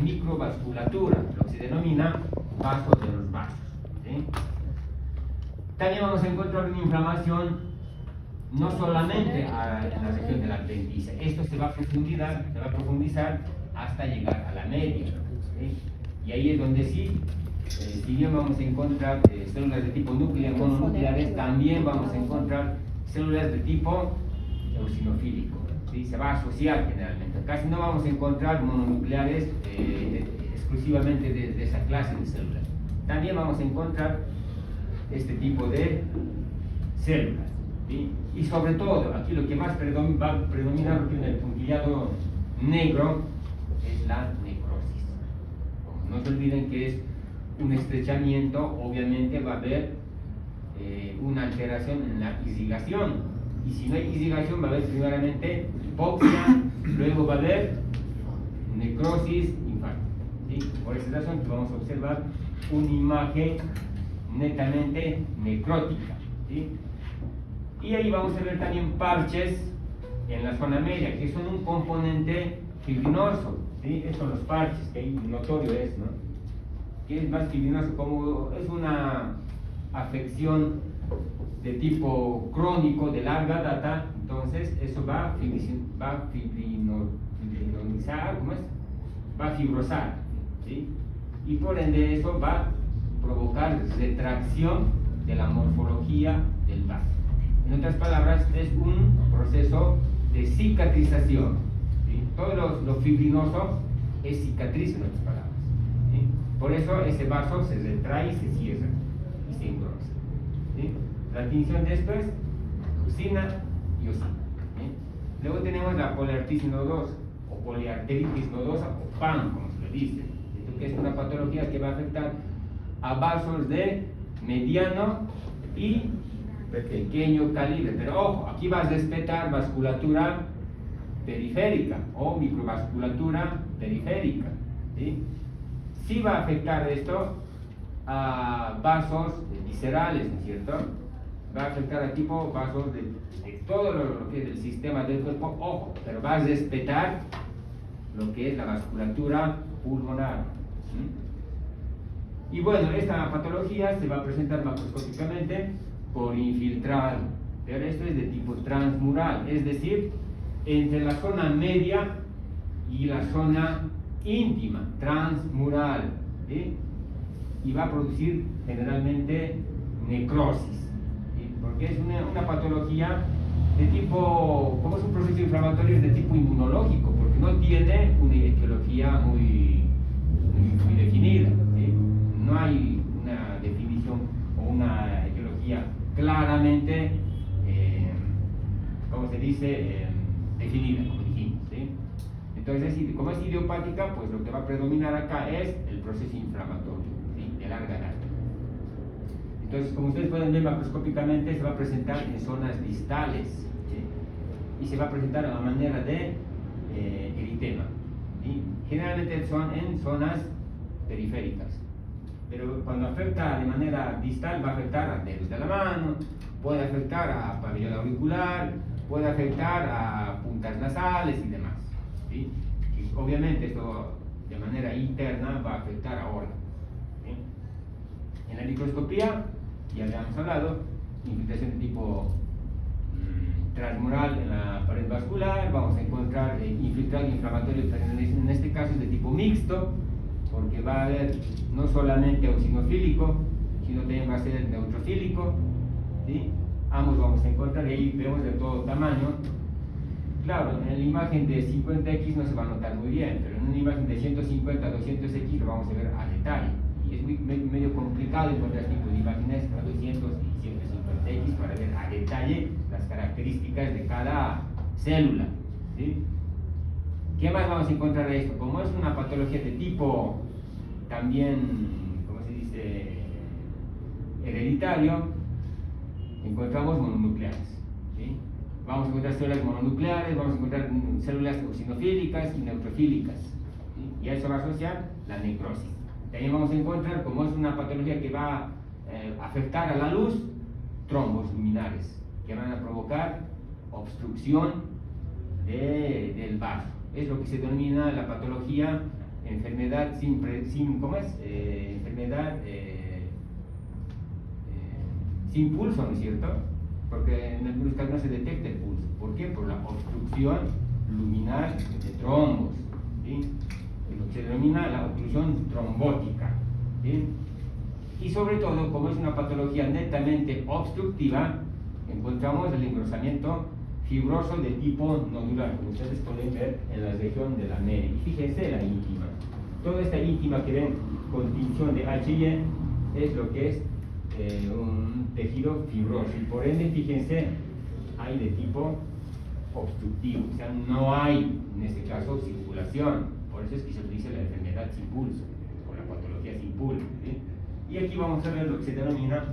microvasculatura, lo que se denomina vaso de los vasos, ¿sí? También vamos a encontrar una inflamación no solamente en la región del apéndice, esto se va a profundizar hasta llegar a la media, ¿sí? Y ahí es donde sí, si bien vamos a encontrar células de tipo nuclear mononucleares, también vamos a encontrar células de tipo eosinofílico, ¿sí? Se va a asociar generalmente. Casi no vamos a encontrar mononucleares exclusivamente de esa clase de células. También vamos a encontrar este tipo de células, ¿sí? Y sobre todo, aquí lo que más va a predominar en el puntillado negro es la necrosis. No se olviden que es un estrechamiento, obviamente va a haber una alteración en la irrigación. Y si no hay irrigación, va a haber primeramente hipoxia, luego va a haber necrosis, infarto, ¿sí? Por esa razón que vamos a observar una imagen netamente necrótica, ¿sí? Y ahí vamos a ver también parches en la zona media, que son un componente fibrinoso, ¿sí? Estos son los parches, que ahí notorio es, ¿no? Que es más fibrinoso, como es una afección de tipo crónico de larga data, entonces eso va a fibrinizar, ¿cómo es? Va a fibrosar, ¿sí? Y por ende eso va a provocar retracción de la morfología del vaso. En otras palabras, es un proceso de cicatrización, ¿sí? Todo lo fibrinoso es cicatriz, en otras palabras, ¿sí? Por eso ese vaso se retrae y se cierra y se engrosa, ¿sí? La definición de esto es leucina y osina, ¿sí? Luego tenemos la poliarteritis nodosa o poliarteritis nodosa o PAN, como se le dice, ¿sí? Que es una patología que va a afectar a vasos de mediano y pequeño calibre, pero ojo, aquí va a respetar vasculatura periférica o microvasculatura periférica, ¿sí? Sí va a afectar esto a vasos viscerales, ¿no es cierto? Va a afectar a tipo vasos de todo lo que es el sistema del cuerpo, ojo, pero va a respetar lo que es la vasculatura pulmonar, ¿sí? Y bueno, esta patología se va a presentar macroscópicamente por infiltrado, pero esto es de tipo transmural, es decir, entre la zona media y la zona íntima, transmural, ¿sí? Y va a producir generalmente necrosis, ¿sí? Porque es una patología de tipo, como es un proceso inflamatorio, es de tipo inmunológico, porque no tiene una etiología muy definida, ¿sí? No hay una definición o una etiología claramente, ¿cómo se dice? Definida, como dijimos, ¿sí? Entonces, como es idiopática, pues lo que va a predominar acá es el proceso inflamatorio, ¿sí? De larga data. Entonces, como ustedes pueden ver macroscópicamente, se va a presentar en zonas distales, ¿sí? Y se va a presentar a la manera de eritema, ¿sí? Generalmente son en zonas periféricas, pero cuando afecta de manera distal va a afectar a dedos de la mano, puede afectar a pabellón auricular, puede afectar a puntas nasales y demás, ¿sí? Y obviamente esto de manera interna va a afectar a órganos, ¿sí? En la microscopía ya habíamos hablado, infiltración de tipo transmural en la pared vascular, vamos a encontrar infiltrado inflamatorio, pero en este caso es de tipo mixto, porque va a haber no solamente eosinofílico, sino también va a ser neutrofílico, ¿sí? Ambos vamos a encontrar, y ahí vemos de todo tamaño. Claro, en la imagen de 50x no se va a notar muy bien, pero en una imagen de 150 a 200x lo vamos a ver a detalle. Y es medio complicado encontrar este tipo de imágenes a 200 y 150x para ver a detalle las características de cada célula, ¿sí? ¿Qué más vamos a encontrar de esto? Como es una patología de tipo también, ¿cómo se dice?, hereditario, encontramos mononucleares, ¿sí? Vamos a encontrar células mononucleares, vamos a encontrar células eosinofílicas y neutrofílicas, ¿sí? Y a eso va a asociar la necrosis. También vamos a encontrar, como es una patología que va a afectar a la luz, trombos luminares, que van a provocar obstrucción del vaso. Es lo que se denomina la patología enfermedad sin ¿cómo es? Enfermedad sin pulso, ¿no es cierto? Porque en algunos casos no se detecta el pulso. ¿Por qué? Por la obstrucción luminal de trombos, ¿sí? Lo que se denomina la oclusión trombótica, ¿sí? Y sobre todo, como es una patología netamente obstructiva, encontramos el engrosamiento fibroso de tipo nodular, como ustedes pueden ver en la región de la media. Y fíjense la íntima. Toda esta íntima que ven con tinción de H&E es lo que es un tejido fibroso. Y por ende, fíjense, hay de tipo obstructivo. O sea, no hay, en este caso, circulación. Por eso es que se utiliza la enfermedad sin pulso, o la patología sin pulso, ¿sí? Y aquí vamos a ver lo que se denomina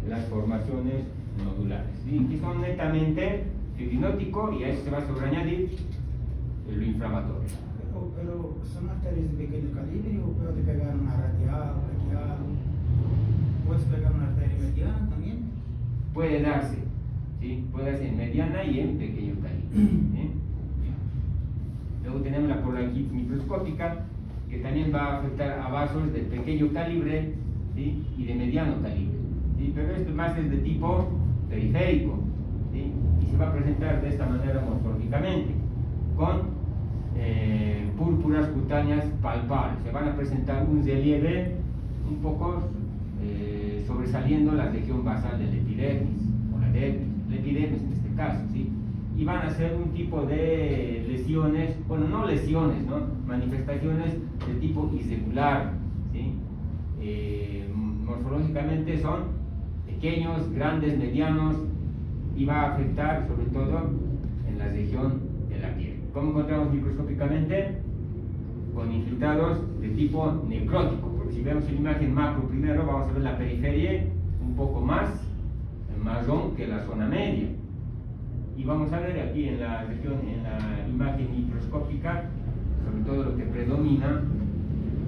las formaciones nodulares, ¿sí? Que son netamente fibrinótico, y a eso se va a sobreañadir lo inflamatorio. Pero son arterias de pequeño calibre o puede pegar una radial, braquial. ¿Puedes pegar una arteria mediana también? Puede darse, ¿sí? Puede darse en mediana y en pequeño calibre, ¿sí? Luego tenemos la polaridad microscópica, que también va a afectar a vasos de pequeño calibre, ¿sí? Y de mediano calibre, ¿sí? Pero esto más es de tipo periférico, ¿sí? Y se va a presentar de esta manera morfológicamente, con púrpuras cutáneas palpables. Se van a presentar un relieve un poco sobresaliendo la región basal del epidermis, o la epidermis en este caso, ¿sí? Y van a ser un tipo de lesiones, bueno, no lesiones, ¿no? Manifestaciones de tipo irregular, ¿sí? Morfológicamente son pequeños, grandes, medianos, y va a afectar sobre todo en la región de la piel. ¿Cómo encontramos microscópicamente? Con infiltrados de tipo necrótico, porque si vemos la imagen macro primero, vamos a ver la periferia un poco más marrón que la zona media. Y vamos a ver aquí en la región, en la imagen microscópica, sobre todo lo que predomina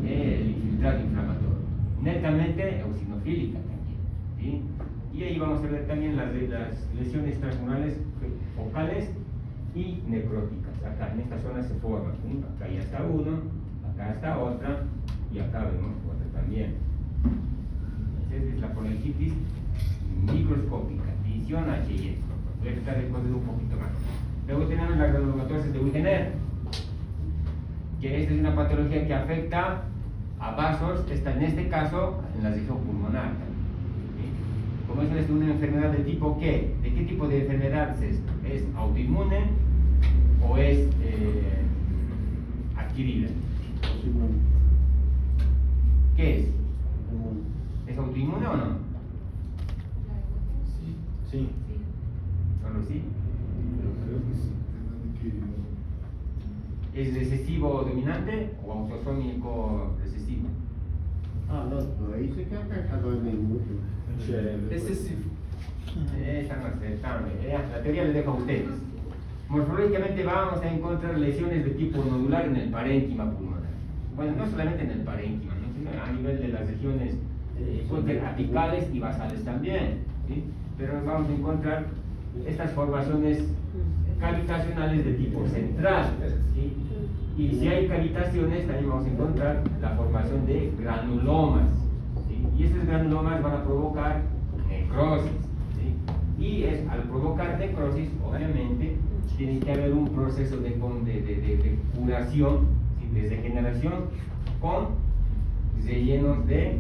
el infiltrado inflamatorio, netamente eosinofílica también, ¿sí? Y ahí vamos a ver también las lesiones transmurales focales y necróticas. Acá en esta zona se forman, ¿sí? Acá ya está uno, acá está otra, y acá vemos otra también. Entonces es la polongitis microscópica, tinción H&E. Voy a tratar de poner un poquito más. Luego tenemos la granulomatosis de Wegener, que esta es una patología que afecta a vasos, está en este caso en la región pulmonar, ¿sí? Como es una enfermedad de tipo ¿qué? ¿De qué tipo de enfermedad es esto? ¿Es autoinmune o es adquirida? ¿Qué es? ¿Es autoinmune o no? Sí. ¿Solo sí? Creo que sí. ¿Es recesivo dominante o autosómico recesivo? Ah, no, ahí se queda cagado en el mucho. Excesivo. Esa no es tan, la teoría les dejo a ustedes. Morfológicamente vamos a encontrar lesiones de tipo nodular en el parénquima pulmonar. Bueno, no solamente en el parénquima, ¿no? Sino a nivel de las regiones pueden ser apicales y basales también, ¿sí? Pero vamos a encontrar estas formaciones cavitacionales de tipo central, ¿sí? Y si hay cavitaciones también vamos a encontrar la formación de granulomas, ¿sí? Y esos granulomas van a provocar necrosis, ¿sí? Y al provocar necrosis, obviamente, tiene que haber un proceso de curación, ¿sí? De regeneración con rellenos de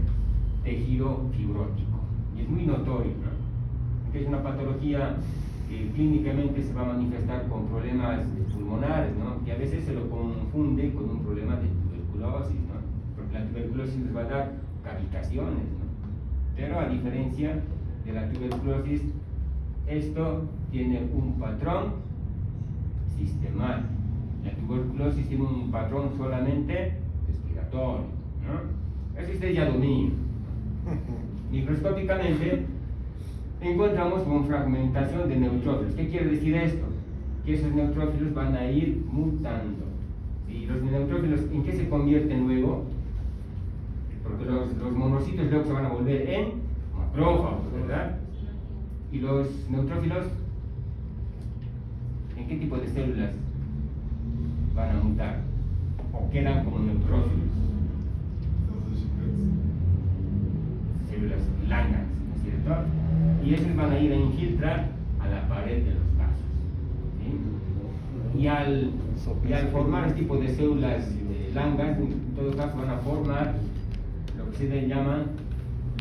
tejido fibrótico. Y es muy notorio, ¿no? Que es una patología que clínicamente se va a manifestar con problemas pulmonares, ¿no? Que a veces se lo confunde con un problema de tuberculosis, ¿no? Porque la tuberculosis les va a dar cavitaciones, ¿no? Pero a diferencia de la tuberculosis, esto tiene un patrón sistemático. La tuberculosis tiene un patrón solamente respiratorio, ¿no? Eso ustedes ya dominan. Microscópicamente encontramos con fragmentación de neutrófilos. ¿Qué quiere decir esto? Que esos neutrófilos van a ir mutando. ¿Y los neutrófilos en qué se convierten luego? Porque los monocitos luego se van a volver en macrófagos, ¿verdad? Y los neutrófilos, ¿en qué tipo de células van a mutar? o quedan como neutrófilos, células Langerhans, ¿no es cierto? Y esos van a ir a infiltrar a la pared de los vasos, ¿sí? Y al formar este tipo de células Langerhans, en todo caso van a formar lo que se llaman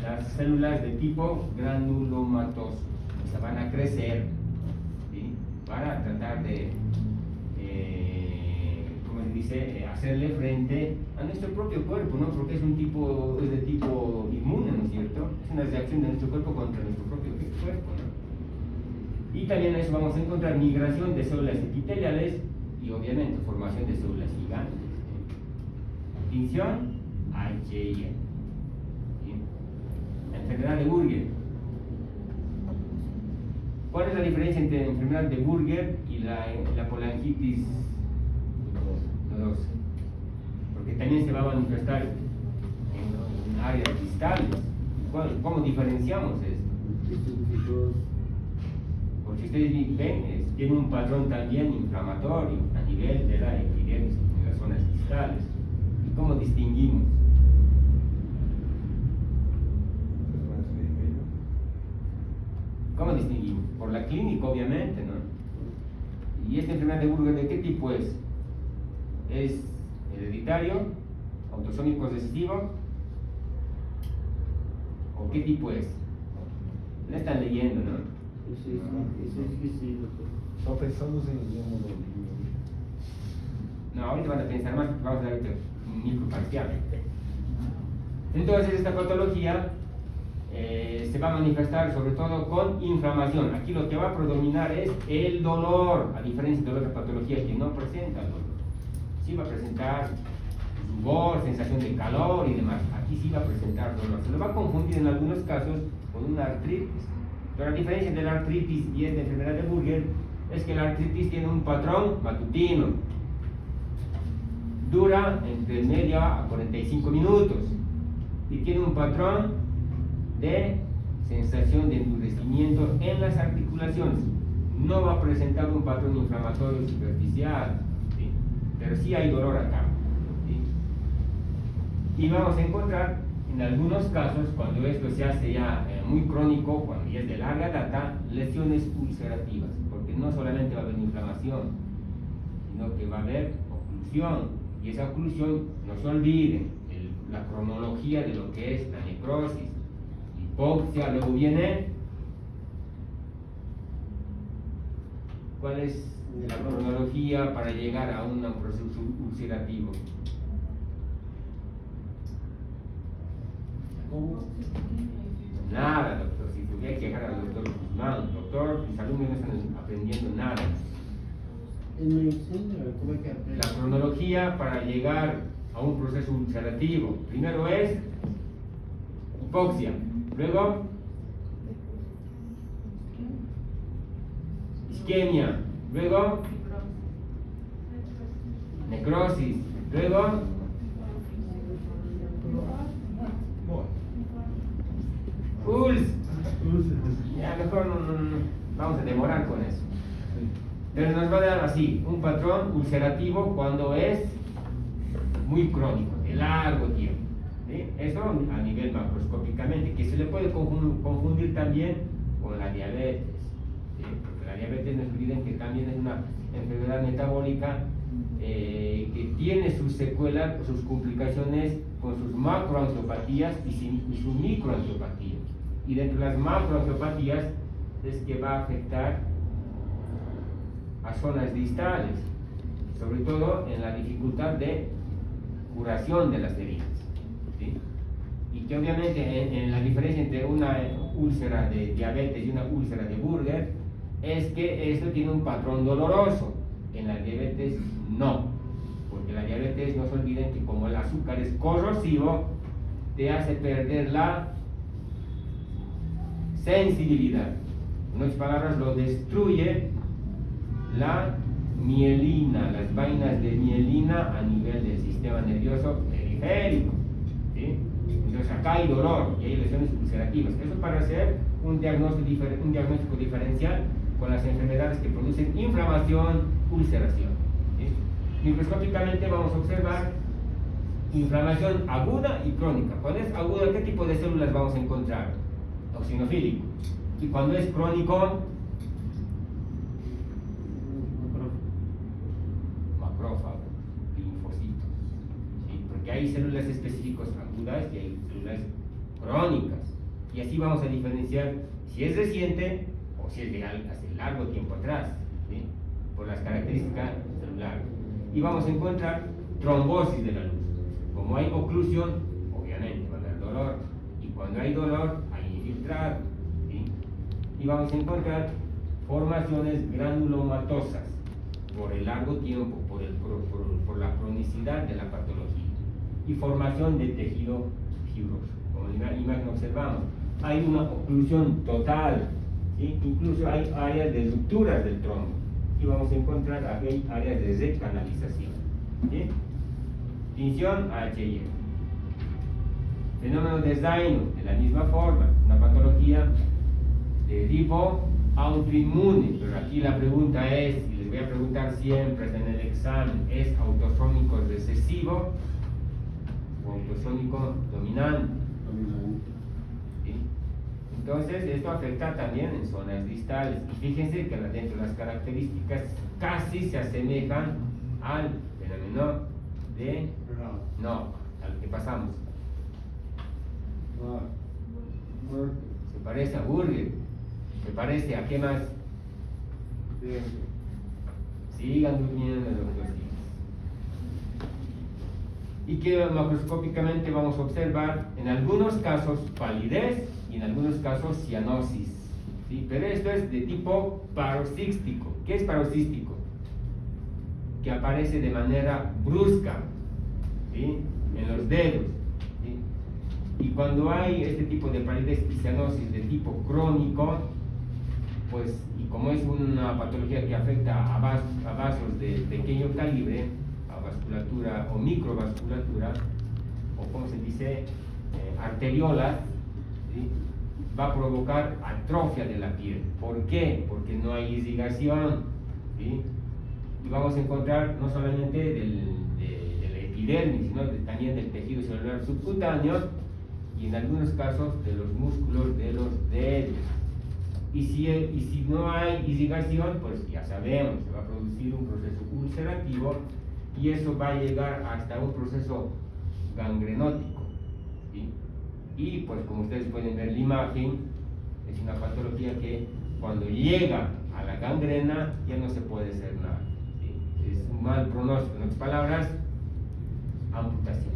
las células de tipo granulomatoso, o sea, van a crecer, ¿sí? Para tratar de como se dice, hacerle frente a nuestro propio cuerpo, ¿no? Porque es de tipo inmune, ¿no es cierto? Es una reacción de nuestro cuerpo contra nuestro propio cuerpo, ¿no? Y también en eso vamos a encontrar migración de células epiteliales y obviamente formación de células gigantes. Extinción, HIE. ¿Sí? Enfermedad de Buerger. ¿Cuál es la diferencia entre la enfermedad de Buerger y la polangitis nodosa? Porque también se va a manifestar en áreas distales. ¿Cómo diferenciamos esto? Porque ustedes ven, tiene un patrón también inflamatorio a nivel de la epidermis, en las zonas distales. ¿Y cómo distinguimos? ¿Cómo distinguimos? Por la clínica, obviamente, ¿no? ¿Y esta enfermedad de Buerger de qué tipo es? ¿Es hereditario, autosómico recesivo? ¿O qué tipo es? La están leyendo, ¿no? Eso es esquecido. Só pensamos em imunologia. No, ahorita van a pensar más porque vamos a ver un microparcial. Entonces, esta patología se va a manifestar sobre todo con inflamación. Aquí lo que va a predominar es el dolor, a diferencia de otras patologías que no presentan dolor. Sí va a presentar rubor, sensación de calor y demás. Aquí sí va a presentar dolor. Se lo va a confundir en algunos casos con una artritis. Pero la diferencia de la artritis y esta enfermedad de Buerger es que la artritis tiene un patrón matutino. Dura entre media a 45 minutos y tiene un patrón de sensación de endurecimiento en las articulaciones. No va a presentar un patrón inflamatorio superficial, ¿sí? Pero sí hay dolor acá, ¿sí? Y vamos a encontrar en algunos casos, cuando esto se hace ya muy crónico, cuando ya es de larga data, lesiones ulcerativas, porque no solamente va a haber inflamación, sino que va a haber oclusión. Y esa oclusión, no se olviden, la cronología de lo que es la necrosis, hipoxia, luego viene, ¿cuál es la cronología para llegar a un proceso ulcerativo? Nada, doctor, si tuviera que llegar al doctor Guzmán, doctor, mis alumnos no están aprendiendo nada. En medicina, ¿cómo es que aprende? La cronología para llegar a un proceso ulcerativo. Primero es hipoxia, luego isquemia, luego necrosis, luego ya mejor no, vamos a demorar con eso. Pero nos va a dar así, un patrón ulcerativo cuando es muy crónico, de largo tiempo. ¿Sí? Eso a nivel macroscópicamente, que se le puede confundir también con la diabetes. ¿Sí? Porque la diabetes, no se olviden que también es una enfermedad metabólica que tiene sus secuelas, sus complicaciones con sus macroangiopatías y su microangiopatía. Y dentro de las macroangiopatías es que va a afectar a zonas distales, sobre todo en la dificultad de curación de las heridas, ¿sí? Y que obviamente en la diferencia entre una úlcera de diabetes y una úlcera de Buerger es que esto tiene un patrón doloroso. En la diabetes no, porque la diabetes, no se olviden que como el azúcar es corrosivo, te hace perder la sensibilidad. En otras palabras, lo destruye la mielina, las vainas de mielina a nivel del sistema nervioso periférico, ¿sí? Entonces acá hay dolor y hay lesiones ulcerativas. Eso para hacer un diagnóstico diferencial con las enfermedades que producen inflamación, ulceración, ¿sí? Microscópicamente vamos a observar inflamación aguda y crónica. Cuando es aguda, ¿qué tipo de células vamos a encontrar? Eosinofílico. Y cuando es crónico, macrófago, linfocitos. ¿Sí? Porque hay células específicas agudas y hay células crónicas. Y así vamos a diferenciar si es reciente o si es de hace largo tiempo atrás, ¿sí? Por las características celulares. Y vamos a encontrar trombosis de la luz. Como hay oclusión, obviamente va a haber dolor. Y cuando hay dolor, hay infiltrado, ¿sí? Y vamos a encontrar formaciones granulomatosas por el largo tiempo, por la cronicidad de la patología. Y formación de tejido fibroso. Como en la imagen observamos, hay una oclusión total, ¿sí? Incluso hay áreas de rupturas del trombo. Y vamos a encontrar aquí áreas de recanalización, ¿sí? Tinción HI. Fenómeno de Zaino, de la misma forma, una patología de tipo autoinmune, pero aquí la pregunta es, y les voy a preguntar siempre en el examen, ¿es autosómico recesivo o autosómico dominante? ¿Sí? Entonces, esto afecta también en zonas distales. Y fíjense que dentro de las características casi se asemejan al fenómeno de al que pasamos. Se parece a Burger. Se parece a qué más. Sigan durmiendo, doctor. Y que macroscópicamente vamos a observar en algunos casos palidez y en algunos casos cianosis, ¿sí? Pero esto es de tipo paroxístico. ¿Qué es paroxístico? Que aparece de manera brusca, ¿sí? En los dedos, ¿sí? Y cuando hay este tipo de palidez y cianosis de tipo crónico, pues, y como es una patología que afecta a vasos de pequeño calibre, a vasculatura o microvasculatura, o como se dice, arteriolas, ¿sí? Va a provocar atrofia de la piel. ¿Por qué? Porque no hay irrigación, ¿sí? Y vamos a encontrar no solamente de la epidermis, sino también del tejido celular subcutáneo y en algunos casos de los músculos de los dedos. Y si no hay irrigación, pues ya sabemos, se va a producir un proceso ulcerativo y eso va a llegar hasta un proceso gangrenótico, ¿sí? Y pues como ustedes pueden ver la imagen, es una patología que cuando llega a la gangrena ya no se puede hacer nada, ¿sí? Es un mal pronóstico, en otras palabras, amputación.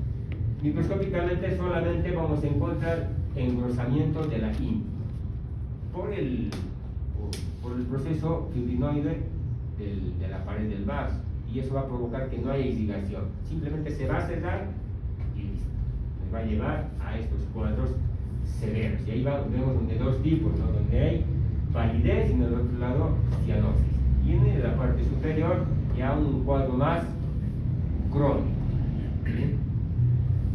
Microscópicamente solamente vamos a encontrar engrosamiento de la ingle por el proceso fibrinoide de la pared del vaso, y eso va a provocar que no haya irrigación, simplemente se va a cerrar y listo, nos va a llevar a estos cuadros severos. Y ahí vemos de dos tipos, ¿no? Donde hay palidez y en el otro lado cianosis, y en la parte superior ya un cuadro más crónico, ¿sí?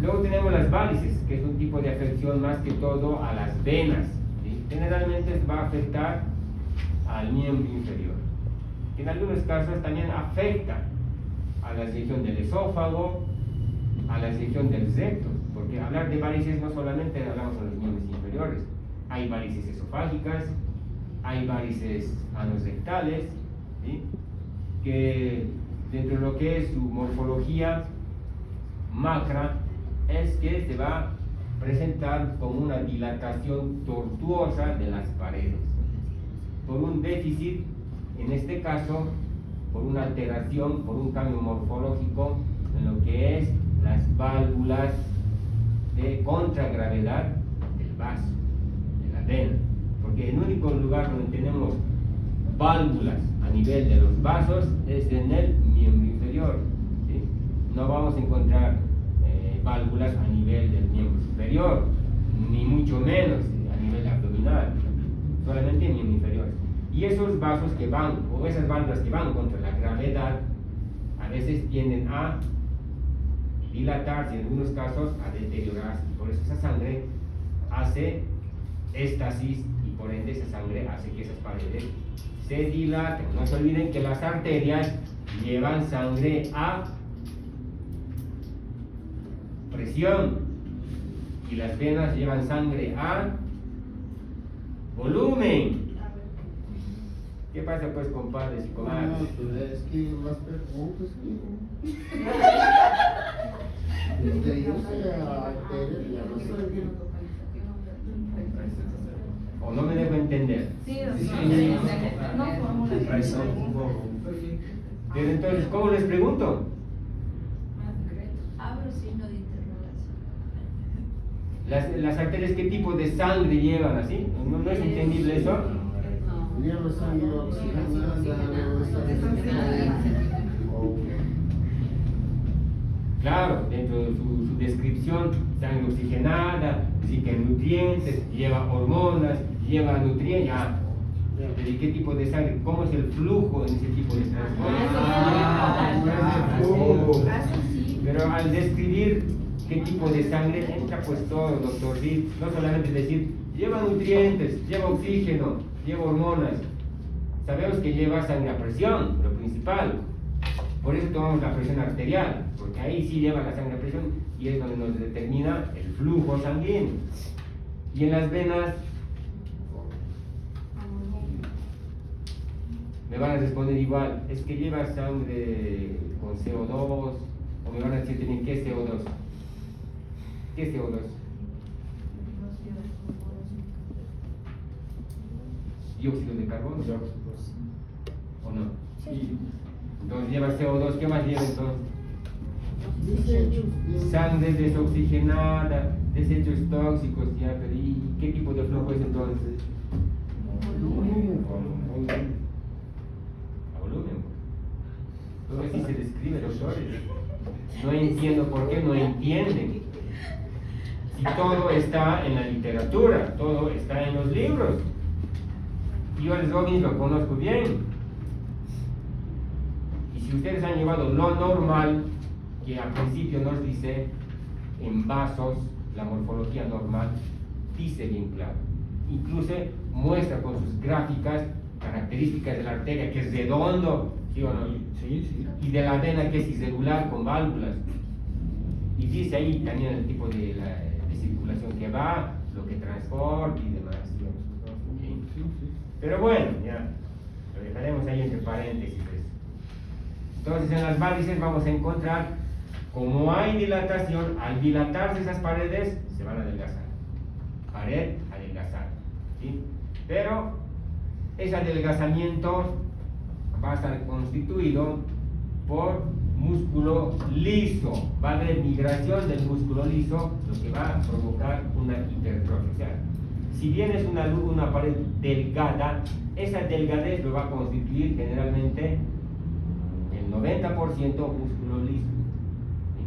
Luego tenemos las varices, que es un tipo de afección más que todo a las venas, ¿sí? Generalmente va a afectar al miembro inferior, que en algunos casos también afecta a la región del esófago, a la región del recto, porque hablar de varices no solamente hablamos de los miembros inferiores, hay varices esofágicas, hay varices anosrectales, ¿sí? Que dentro de lo que es su morfología macra es que se va a presentar como una dilatación tortuosa de las paredes por un déficit, en este caso por una alteración, por un cambio morfológico en lo que es las válvulas de contragravedad del vaso, de la vena, porque el único lugar donde tenemos válvulas a nivel de los vasos es en el miembro inferior, ¿sí? No vamos a encontrar válvulas a nivel del miembro superior, ni mucho menos a nivel abdominal, solamente en miembro inferior. Y esos vasos que van, o esas válvulas que van contra la gravedad, a veces tienden a dilatarse, en algunos casos a deteriorarse, y por eso esa sangre hace éstasis y por ende esa sangre hace que esas paredes se dilaten. No se olviden que las arterias llevan sangre a presión y las venas llevan sangre a volumen. ¿Qué pasa pues, compadres y No, comadres? pues es que las preguntas que... Desde yo sé a arteria, ya no sé bien. ¿O no me dejo entender? Sí, no formula. Pero entonces, ¿cómo les pregunto? Abro signo de interrogación. Las arterias, ¿qué tipo de sangre llevan así? ¿No es entendible eso? Lleva sangre oxigenada, lleva sangre... Claro, dentro de su descripción, sangre oxigenada, rica en nutrientes, lleva hormonas, lleva nutrientes, ya. Pero ¿y qué tipo de sangre? ¿Cómo es el flujo en ese tipo de transporte? Pero al describir qué tipo de sangre entra pues todo, doctor Reed, no solamente decir, lleva nutrientes, lleva oxígeno, lleva hormonas. Sabemos que lleva sangre a presión, lo principal. Por eso tomamos la presión arterial, porque ahí sí lleva la sangre a presión y es donde nos determina el flujo sanguíneo. Y en las venas, me van a responder igual, es que lleva sangre con CO2, o me van a decir también, ¿qué es CO2? ¿Qué es CO2? Dióxido de carbono, ¿o no? Sí. Entonces lleva CO2, ¿qué más lleva entonces? Desechos. Sangre desoxigenada, desechos tóxicos, ya, pero ¿y qué tipo de flujo es entonces? A volumen. Todo así se describe, doctores. No entiendo por qué no entienden. Si todo está en la literatura, todo está en los libros. Yo el Robbins lo conozco bien. Y si ustedes han llevado lo normal, que al principio nos dice en vasos, la morfología normal, dice bien claro. Incluso muestra con sus gráficas características de la arteria, que es redondo, ¿sí o no? Sí, sí. Y de la vena, que es irregular con válvulas. Y dice ahí también el tipo de circulación que va, lo que transporta y demás. ¿Sí? Sí, sí. Pero bueno, ya, lo dejaremos ahí entre paréntesis. Entonces en las varices vamos a encontrar, como hay dilatación, al dilatarse esas paredes, se van a adelgazar. Pared, adelgazar. ¿Sí? Pero ese adelgazamiento va a estar constituido por músculo liso. Va a haber migración del músculo liso, lo que va a provocar una hipertrofia. O sea, si bien es una pared delgada, esa delgadez lo va a constituir generalmente el 90% músculo liso. ¿Sí?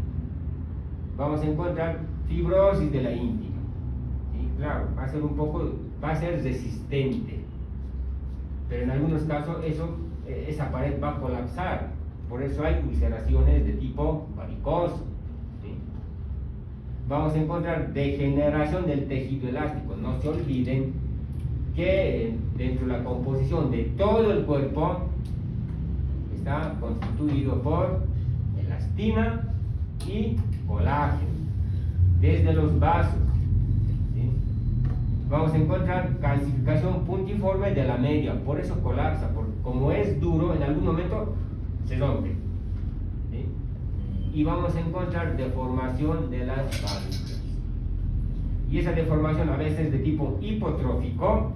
Vamos a encontrar fibrosis de la íntima. ¿Sí? Claro, va a ser resistente, pero en algunos casos esa pared va a colapsar. Por eso hay ulceraciones de tipo varicoso. ¿Sí? Vamos a encontrar degeneración del tejido elástico. No se olviden que dentro de la composición de todo el cuerpo está constituido por elastina y colágeno, desde los vasos. ¿Sí? Vamos a encontrar calcificación puntiforme de la media, por eso colapsa, porque como es duro, en algún momento se rompe. ¿Sí? Y vamos a encontrar deformación de las válvulas. Y esa deformación a veces es de tipo hipotrófico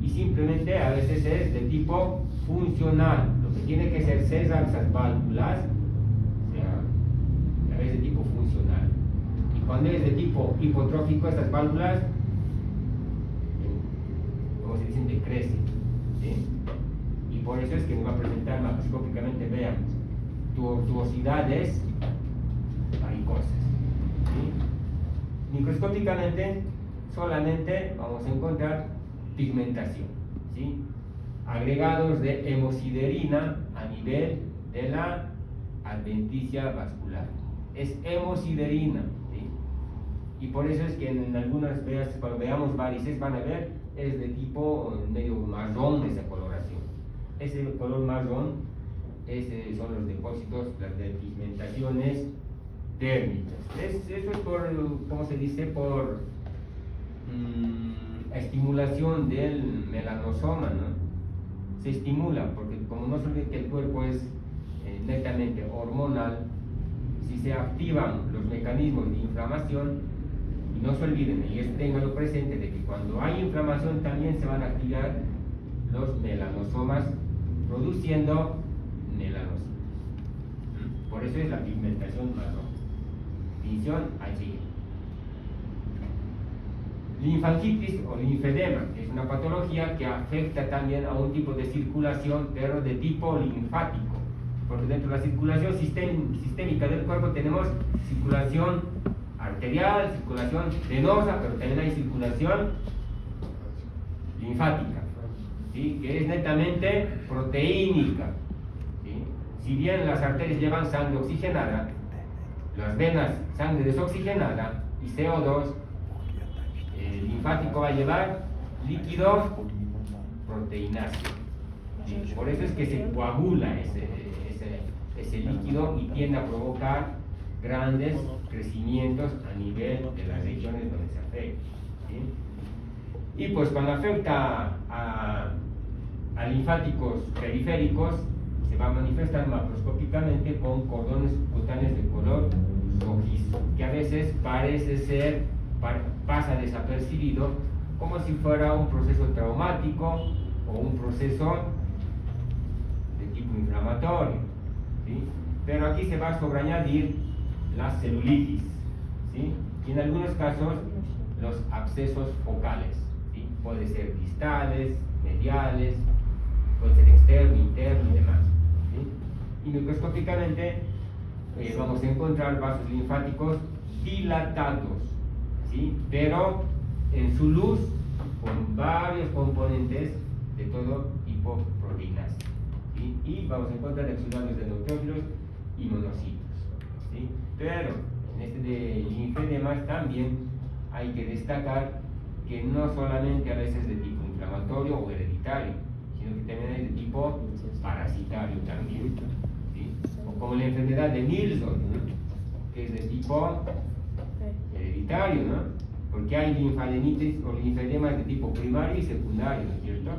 y simplemente a veces es de tipo funcional. Lo que tiene que ser cesar esas válvulas, o sea, a veces de tipo funcional. Y cuando es de tipo hipotrófico, estas válvulas, como se dice, decrecen. ¿Sí? Y por eso es que nos va a presentar macroscópicamente, vean, tortuosidades varicosas. ¿Sí? Microscópicamente solamente vamos a encontrar pigmentación, ¿sí? Agregados de hemosiderina a nivel de la adventicia vascular. Es hemosiderina, ¿sí? Y por eso es que en algunas veces, cuando veamos varices, van a ver es de tipo medio marrón esa coloración. Ese color marrón son los depósitos, las pigmentaciones térmicas. Eso es por, ¿cómo se dice? Por estimulación del melanosoma, ¿no? Se estimula, porque como no se olvide que el cuerpo es netamente hormonal, si se activan los mecanismos de inflamación, y no se olviden, y ténganlo presente, de que cuando hay inflamación también se van a activar los melanosomas, produciendo melanocitos. Por eso es la pigmentación marrón. Definición allí. Linfangitis o linfedema es una patología que afecta también a un tipo de circulación, pero de tipo linfático, porque dentro de la circulación sistémica del cuerpo tenemos circulación arterial, circulación venosa, pero también hay circulación linfática, ¿sí? Que es netamente proteínica, ¿sí? Si bien las arterias llevan sangre oxigenada, las venas sangre desoxigenada y CO2, el linfático va a llevar líquido proteínáceo, ¿sí? Por eso es que se coagula ese líquido y tiende a provocar grandes crecimientos a nivel de las regiones donde se afecta, ¿sí? Y pues cuando afecta a linfáticos periféricos, se va a manifestar macroscópicamente con cordones subcutáneos de color rojizo, que a veces parece ser, pasa desapercibido, como si fuera un proceso traumático o un proceso de tipo inflamatorio, ¿sí? Pero aquí se va a sobreañadir la celulitis, ¿sí? Y en algunos casos los abscesos focales, ¿sí? Pueden ser distales, mediales, puede ser externo, interno y demás, ¿sí? Y microscópicamente vamos a encontrar vasos linfáticos dilatados, ¿sí? Pero en su luz con varios componentes de todo tipo proteínas, ¿sí? Y vamos a encontrar exudados de neutrófilos y monocitos, ¿sí? Pero en este de linfedemas también hay que destacar que no solamente a veces de tipo inflamatorio o hereditario, sino que también hay de tipo parasitario también, ¿sí? O como la enfermedad de Nilsson, ¿no? Que es de tipo hereditario, ¿no? Porque hay linfadenitis o linfedemas de tipo primario y secundario, ¿no es cierto?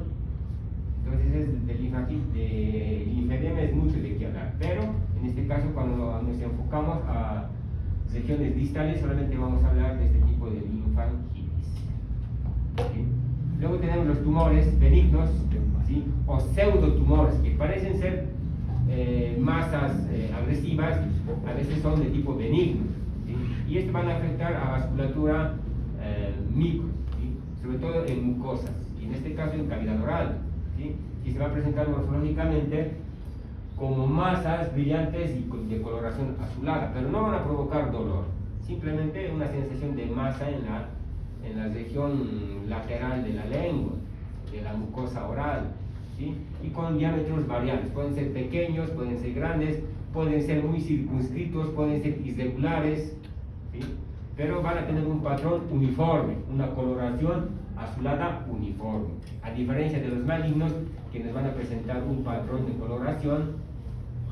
Entonces de linfedema es mucho de qué hablar, pero en este caso cuando nos enfocamos a regiones distales solamente vamos a hablar de este tipo de linfangitis, ¿sí? Luego tenemos los tumores benignos, ¿sí? O pseudotumores que parecen ser masas agresivas, a veces son de tipo benigno, ¿sí? Y estos van a afectar a vasculatura micro, ¿sí? Sobre todo en mucosas, y en este caso en cavidad oral, ¿sí? Y se va a presentar morfológicamente como masas brillantes y de coloración azulada, pero no van a provocar dolor, simplemente una sensación de masa en la región lateral de la lengua, de la mucosa oral, ¿sí? Y con diámetros variables, pueden ser pequeños, pueden ser grandes, pueden ser muy circunscritos, pueden ser irregulares, ¿sí? Pero van a tener un patrón uniforme, una coloración azulada uniforme, a diferencia de los malignos que nos van a presentar un patrón de coloración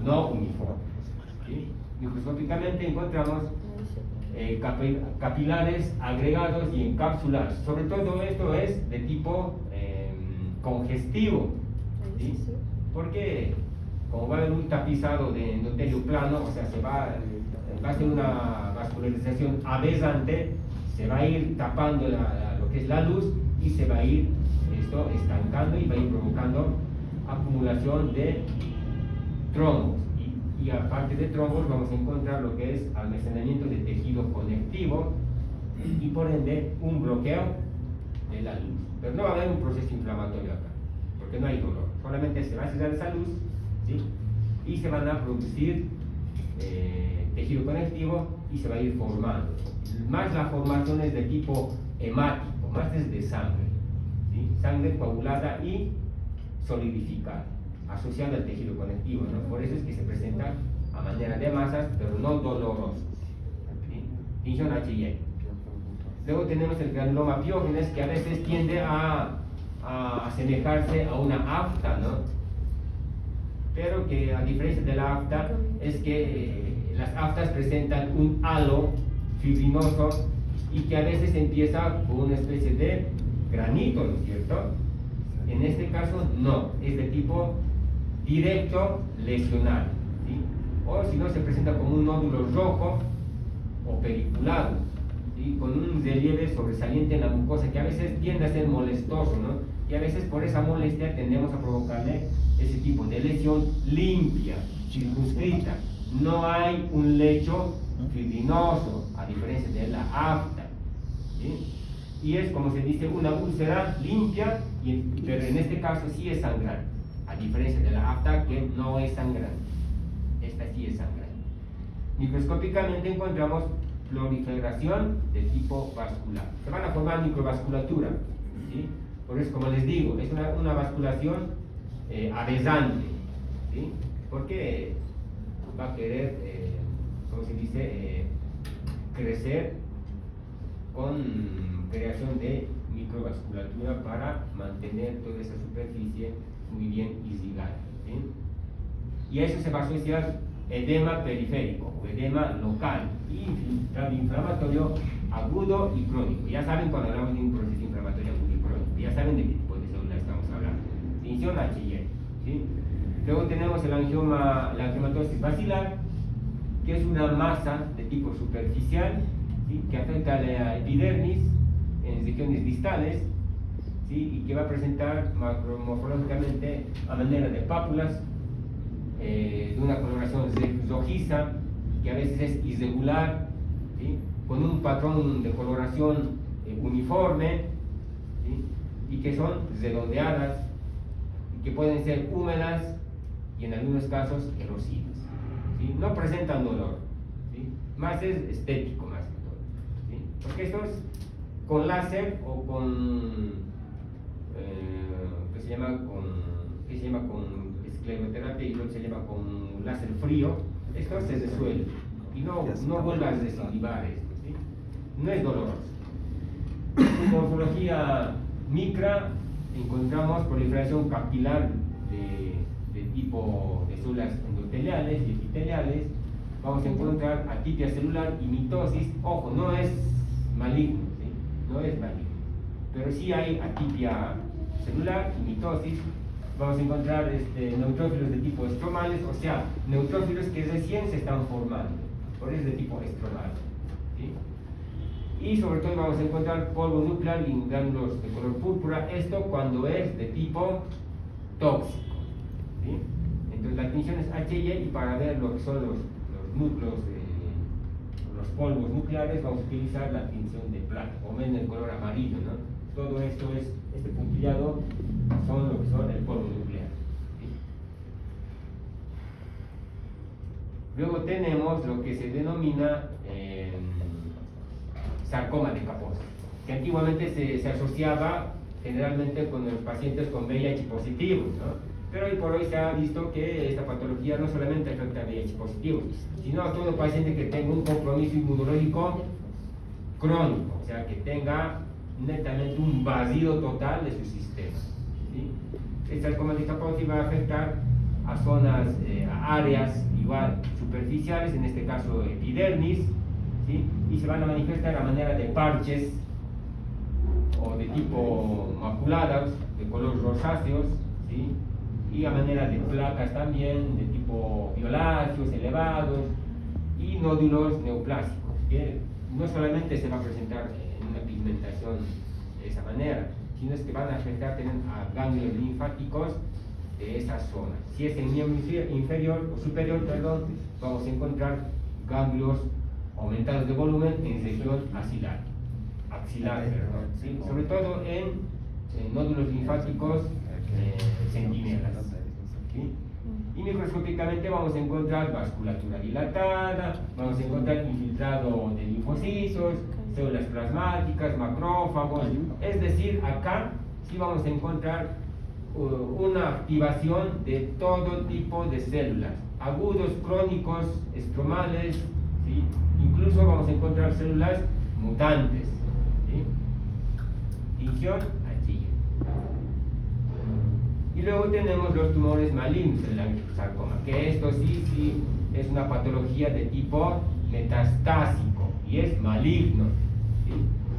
no uniforme, ¿sí? Microscópicamente encontramos capilares agregados y encapsulados. Sobre todo esto es de tipo congestivo, ¿sí? Porque como va a haber un tapizado de endotelio plano, o sea, va a ser una vascularización avesante, se va a ir tapando lo que es la luz y se va a ir esto estancando y va a ir provocando acumulación de trombos. Y aparte de trombos vamos a encontrar lo que es almacenamiento de tejido conectivo y por ende un bloqueo de la luz. Pero no va a haber un proceso inflamatorio acá, porque no hay dolor, solamente se va a cerrar esa luz, ¿sí? Y se van a producir tejido conectivo y se va a ir formando. Más la formación es de tipo hemático, más es de sangre, ¿sí? Sangre coagulada y solidificada, asociada al tejido conectivo, ¿no? Por eso es que se presenta a manera de masas, pero no dolorosos, ¿sí? Tinción HIE. Luego tenemos el granuloma piógenes, que a veces tiende a asemejarse a una afta, ¿no? Pero que a diferencia de la afta es que las aftas presentan un halo fibrinoso y que a veces empieza con una especie de granito, ¿no es cierto? En este caso no, es de tipo directo lesional, ¿sí? O si no, se presenta como un nódulo rojo o periculado, ¿sí? Con un relieve sobresaliente en la mucosa que a veces tiende a ser molestoso, ¿no? Y a veces por esa molestia tendemos a provocarle ese tipo de lesión limpia, circunscrita. No hay un lecho fibrinoso, a diferencia de la afta, ¿sí? Y es, como se dice, una úlcera limpia, pero en este caso sí es sangrante, a diferencia de la afta, que no es sangrante. Esta sí es sangrante. Microscópicamente encontramos proliferación de tipo vascular. Se van a formar microvasculatura, ¿sí? Por eso, como les digo, es una vasculación avesante, ¿sí? Porque va a querer, ¿cómo se dice?, crecer con creación de microvasculatura para mantener toda esa superficie muy bien irrigada, ¿sí? Y a eso se va a asociar edema periférico o edema local y inflamatorio agudo y crónico. Ya saben, cuando hablamos de un proceso inflamatorio agudo y crónico, ya saben de qué tipo de célula estamos hablando. Tinción HY, ¿sí? Luego tenemos la angiomatosis basilar, que es una masa de tipo superficial, ¿sí? Que afecta a la epidermis en regiones distales, ¿sí? Y que va a presentar macromorfológicamente a manera de pápulas, de una coloración rojiza, que a veces es irregular, ¿sí? Con un patrón de coloración uniforme, ¿sí? Y que son redondeadas, y que pueden ser húmedas y en algunos casos erosivas, ¿sí? No presentan dolor, ¿sí? Más es estético, más que todo, ¿sí? Porque esto es con láser o con que se llama con escleroterapia, y lo que se llama con láser frío. Esto se resuelve y no vuelve a recidivar esto, ¿sí? No es doloroso. En morfología micra encontramos proliferación capilar de tipo de células endoteliales y epiteliales. Vamos a encontrar atipia celular y mitosis. Ojo, no es maligno, ¿sí? No es maligno, pero sí hay atipia celular y mitosis. Vamos a encontrar neutrófilos de tipo estromales, o sea, neutrófilos que recién se están formando, por eso es de tipo estromal, ¿sí? Y sobre todo vamos a encontrar polvo nuclear y gránulos de color púrpura, esto cuando es de tipo tóxico, ¿sí? Entonces la tinción es HY, y para ver lo que son los núcleos, los polvos nucleares, vamos a utilizar la tinción de plata, o ven el color amarillo, ¿no? Todo esto es, este puntillado son lo que son el polvo nuclear, ¿sí? Luego tenemos lo que se denomina sarcoma de Kaposi, que antiguamente se asociaba generalmente con los pacientes con VIH positivos, ¿no? Pero hoy por hoy se ha visto que esta patología no solamente afecta a VIH positivos, sino a todo paciente que tenga un compromiso inmunológico crónico, o sea, que tenga netamente un vacío total de su sistema, ¿sí? Esta sarcoma de Kaposi va a afectar a zonas, a áreas igual superficiales, en este caso epidermis, ¿sí? Y se van a manifestar a manera de parches o de tipo maculados, de color rosáceos, ¿sí? Y a manera de placas también, de tipo violáceos, elevados, y nódulos neoplásicos, que no solamente se va a presentar en una pigmentación de esa manera, sino es que van a afectar también a ganglios linfáticos de esa zona. Si es en miembro inferior o superior, perdón, vamos a encontrar ganglios aumentados de volumen en región axilar, perdón, ¿sí? Sobre todo en nódulos linfáticos centinelas, ¿sí? Y microscópicamente vamos a encontrar vasculatura dilatada, vamos a encontrar infiltrado de linfocitos, células plasmáticas, macrófagos, es decir, acá sí vamos a encontrar una activación de todo tipo de células, agudos, crónicos, estromales, ¿sí? Incluso vamos a encontrar células mutantes, ¿sí? Tinción, arcilla. Y luego tenemos los tumores malignos del angiosarcoma, que esto sí es una patología de tipo metastásico y es maligno, ¿sí?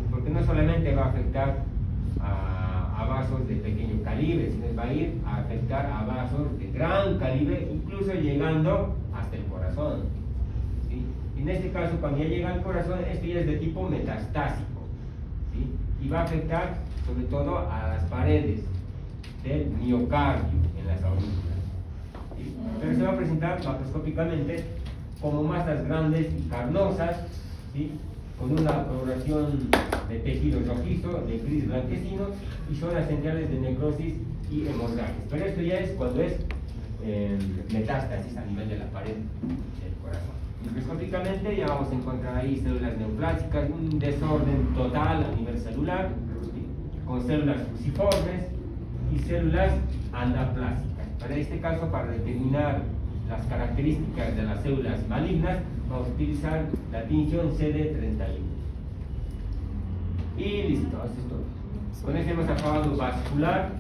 Porque no solamente va a afectar a vasos de pequeño calibre, sino va a ir a afectar a vasos de gran calibre, incluso llegando hasta el corazón, ¿sí? En este caso, cuando ya llega al corazón, esto ya es de tipo metastásico, ¿sí? Y va a afectar sobre todo a las paredes del miocardio en las aurículas, ¿sí? Pero se va a presentar macroscópicamente como masas grandes y carnosas, ¿sí? Con una coloración de tejido rojizo, de gris blanquecino y zonas centrales de necrosis y hemorragias. Pero esto ya es cuando es metástasis a nivel de la pared del corazón. Microscópicamente ya vamos a encontrar ahí células neoplásicas, un desorden total a nivel celular, ¿sí? Con células fusiformes y células anaplásicas. Para este caso, para determinar las características de las células malignas, vamos a utilizar la tinción CD31. Y listo, eso es todo. Con esto hemos acabado vascular.